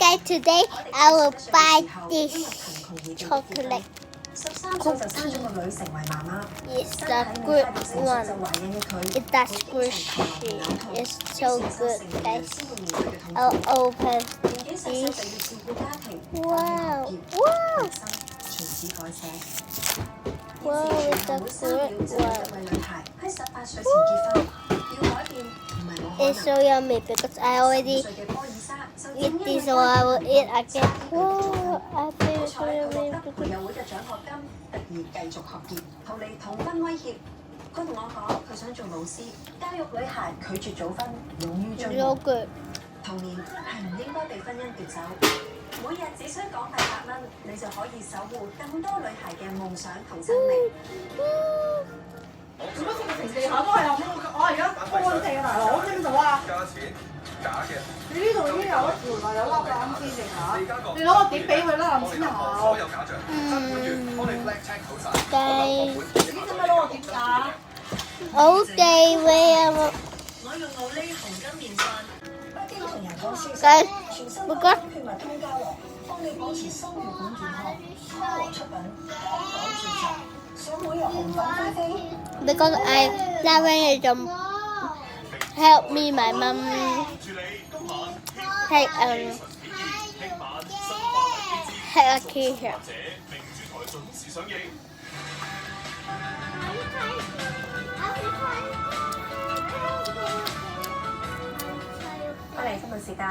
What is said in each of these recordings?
birthday today, I will buy this chocolate cookie. It's the good one. It's that squishy. It's so good, guys. I'll open this. Wow! Wow! Wow, it's a good one. It's so yummy because I already eat this, so I will eat again. Wow, I feel so yummy. 佢同我講，佢想做老師，教育女孩拒絕早婚，勇於追夢。童年係唔應該被婚姻奪走。每日只需講800蚊，你就可以守護更多女孩嘅夢想同生命。做乜成個地下都係我而家乾地啊，大佬，知唔知道啊？加錢假嘅。你呢度已經有一條有粒攬先地下，你攞個碟俾佢啦，攬先有。所有假象，真本源幫你 black check 好晒。你使乜攞個碟㗎？好地位啊！我用我呢紅金面霜，北京同人講舒適，全新高血物通膠囊，幫你保持心血管健康。嘉禾出品，香港註冊，想每日紅粉飛飛。Because I never help me, my mom take a key here.翻嚟新聞時間，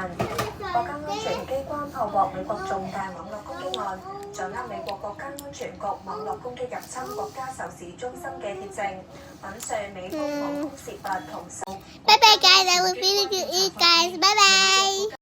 國家安全機關破獲美國重大網絡攻擊案，掌握美國國家安全局網絡攻擊入侵國家仇視中心嘅鐵證，粉碎美方航空泄密同。Bye bye guys, I will finish you eat guys. Bye bye.